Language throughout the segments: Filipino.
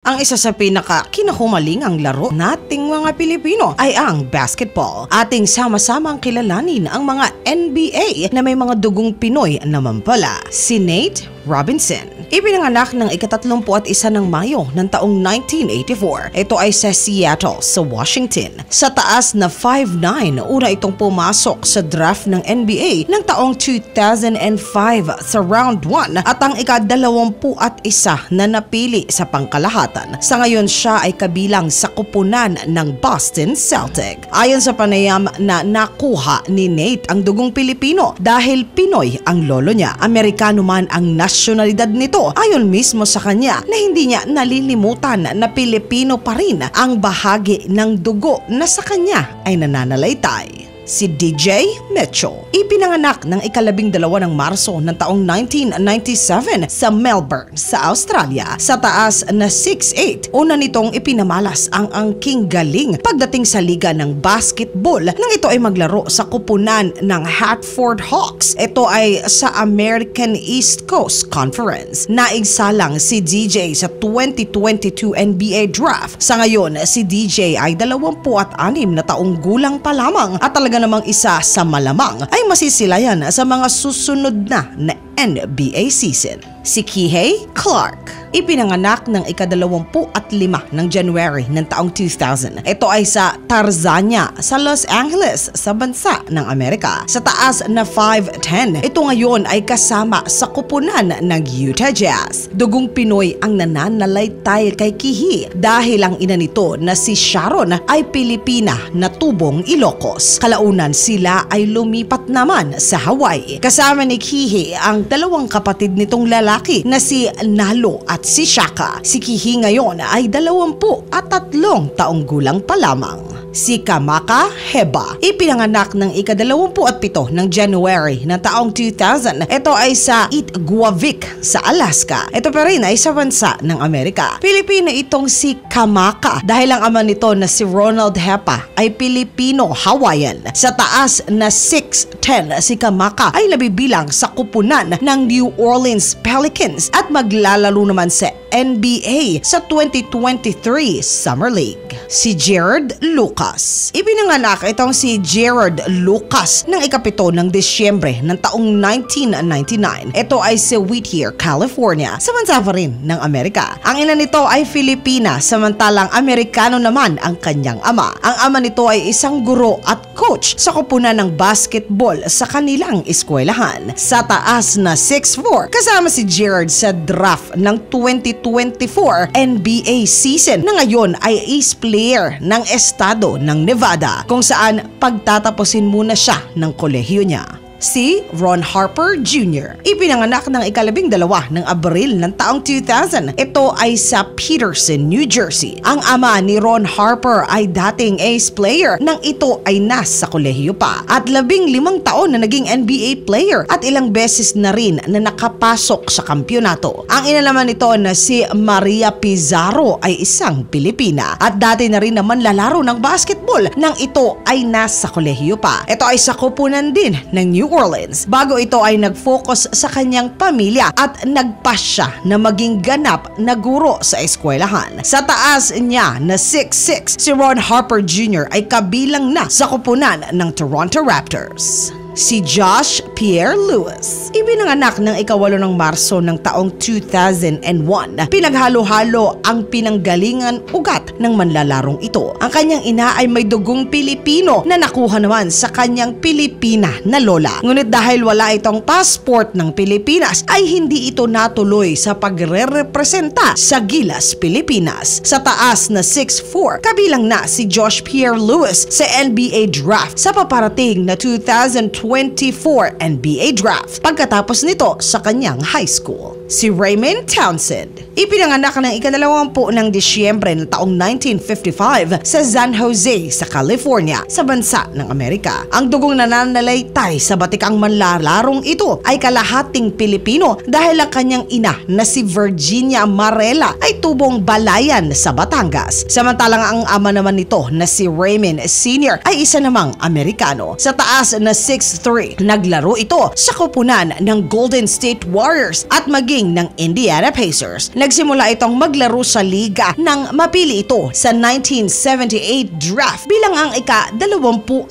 Ang isa sa pinaka-kinahumalingang laro nating mga Pilipino ay ang basketball. Ating sama-samang kilalanin ang mga NBA na may mga dugong Pinoy naman pala. Si Nate Robinson. Ipinanganak ng ika-31 ng Mayo ng taong 1984. Ito ay sa Seattle, sa Washington. Sa taas na 5'9", una itong pumasok sa draft ng NBA ng taong 2005 sa round 1 at ang ika-21 na napili sa pangkalahatan. Sa ngayon siya ay kabilang sa kupunan ng Boston Celtic. Ayon sa panayam na nakuha ni Nate ang dugong Pilipino dahil Pinoy ang lolo niya. Amerikano man ang nasyonalidad nito, ayon mismo sa kanya na hindi niya nalilimutan na Pilipino pa rin ang bahagi ng dugo na sa kanya ay nananalaytay. Si DJ Mitchell. Ipinanganak ng ika-12 ng Marso ng taong 1997 sa Melbourne, sa Australia. Sa taas na 6'8", una nitong ipinamalas ang angking galing pagdating sa liga ng basketball nang ito ay maglaro sa kupunan ng Hartford Hawks. Ito ay sa American East Coast Conference. Naigsalang si DJ sa 2022 NBA Draft. Sa ngayon, si DJ ay 26 na taong gulang pa lamang at talaga namang isa sa malamang ay masisilayan sa mga susunod na NBA season. Si Kihei Clark. Ipinanganak ng ika-25 ng January ng taong 2000. Ito ay sa Tarzania, sa Los Angeles, sa bansa ng Amerika. Sa taas na 5'10", ito ngayon ay kasama sa kupunan ng Utah Jazz. Dugong Pinoy ang nananalaytay kay Kihi dahil ang ina nito na si Sharon ay Pilipina na tubong Ilocos. Kalaunan sila ay lumipat naman sa Hawaii. Kasama ni Kihi ang dalawang kapatid nitong lalaki na si Nalo at si Shaka. Si Kihi ngayon ay 23 taong gulang pa lamang. Si Kamaka Heba. Ipinanganak ng ika-27 ng January ng taong 2000. Ito ay sa Itguavik sa Alaska. Ito pa rin ay sa bansa ng Amerika. Pilipino itong si Kamaka dahil ang ama nito na si Ronald Hepa ay Pilipino-Hawaiian. Sa taas na 6'10", si Kamaka ay nabibilang sa kupunan ng New Orleans Pelicans at maglalaro naman sa NBA sa 2023 Summer League. Si Jared Lucas. Ipinanganak itong si Jared Lucas ng ika-7 ng Disyembre ng taong 1999. Ito ay sa Whittier, California, sa bansa pa rin ng Amerika. Ang ina nito ay Filipina, samantalang Amerikano naman ang kanyang ama. Ang ama nito ay isang guro at coach sa kupunan ng basketball sa kanilang eskwelahan. Sa taas na 6'4", kasama si Jared sa draft ng 2024 NBA season na ngayon ay ace player ng estado ng Nevada kung saan pagtatapusin muna siya ng kolehiyo niya. Si Ron Harper Jr. Ipinanganak ng ika-12 ng Abril ng taong 2000. Ito ay sa Peterson, New Jersey. Ang ama ni Ron Harper ay dating ace player nang ito ay nasa kolehiyo pa. At 15 taon na naging NBA player at ilang beses na rin na nakapasok sa kampyonato. Ang ina naman nito na si Maria Pizarro ay isang Pilipina at dati na rin naman lalaro ng basketball nang ito ay nasa kolehiyo pa. Ito ay sa kupunan din ng New Orleans bago ito ay nag-focus sa kanyang pamilya at nagpasya na maging ganap na guro sa eskwelahan. Sa taas niya na 6'6", si Ron Harper Jr. ay kabilang na sa kupunan ng Toronto Raptors. Si Josh Pierre Lewis. Ipinanganak ng ika-8 ng Marso ng taong 2001. Pinaghalo-halo ang pinanggalingan ugat ng manlalarong ito. Ang kanyang ina ay may dugong Pilipino na nakuha naman sa kanyang Pilipina na lola. Ngunit dahil wala itong passport ng Pilipinas ay hindi ito natuloy sa pagre-representa sa Gilas, Pilipinas. Sa taas na 6'4", kabilang na si Josh Pierre Lewis sa NBA Draft sa paparating na 2024 NBA Draft pagkatapos nito sa kanyang high school. Si Raymond Townsend. Ipinanganak ng ika-20 ng Disyembre ng taong 1955 sa San Jose sa California sa bansa ng Amerika. Ang dugong nananalaytay sa batikang manlalarong ito ay kalahating Pilipino dahil ang kanyang ina na si Virginia Marela ay tubong Balayan sa Batangas. Samantalang ang ama naman nito na si Raymond Sr. ay isa namang Amerikano. Sa taas na 6'3", naglaro ito sa kupunan ng Golden State Warriors at maging ranking ng Indiana Pacers. Nagsimula itong maglaro sa liga nang mapili ito sa 1978 draft bilang ang ika-22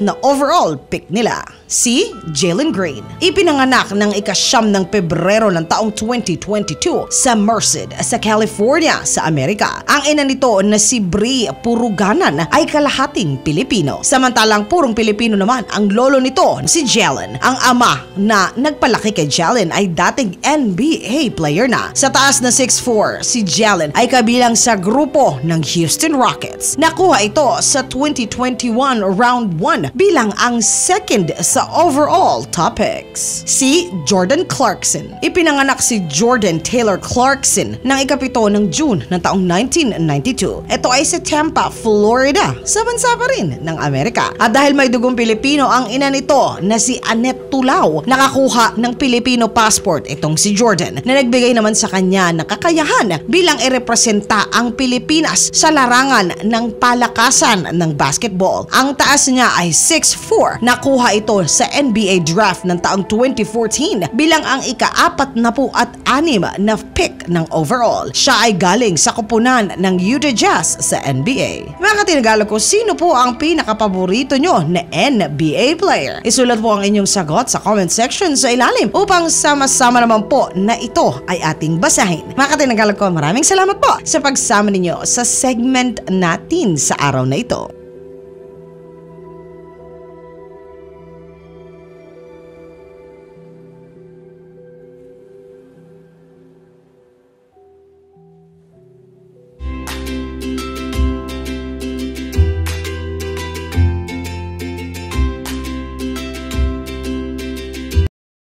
na overall pick nila. Si Jalen Green. Ipinanganak ng ika-9 ng Pebrero ng taong 2022 sa Merced sa California sa Amerika. Ang ina nito na si Bri Puruganan ay kalahating Pilipino. Samantalang purong Pilipino naman ang lolo nito, si Jalen. Ang ama na nagpalaki kay Jalen ay dating NBA player na. Sa taas na 6'4", si Jalen ay kabilang sa grupo ng Houston Rockets. Nakuha ito sa 2021 Round 1 bilang ang second sa overall top picks. Si Jordan Clarkson. Ipinanganak si Jordan Taylor Clarkson ng ika-7 ng June ng taong 1992. Ito ay sa Tampa, Florida, sa bansa pa rin ng Amerika. At dahil may dugong Pilipino ang ina nito na si Annette Tulao, nakakuha ng Filipino passport itong si Jordan na nagbigay naman sa kanya ng kakayahan bilang irepresenta ang Pilipinas sa larangan ng palakasan ng basketball. Ang taas niya ay 6'4". Nakuha ito sa NBA draft ng taong 2014 bilang ang ika-46 na pick ng overall. Siya ay galing sa kupunan ng Utah Jazz sa NBA. Mga katinagalo ko, sino po ang pinakapaborito nyo na NBA player? Isulat po ang inyong sagot sa comment section sa ilalim upang sama-sama naman po na ito ay ating basahin. Mga katinagalo ko, maraming salamat po sa pagsama ninyo sa segment natin sa araw na ito.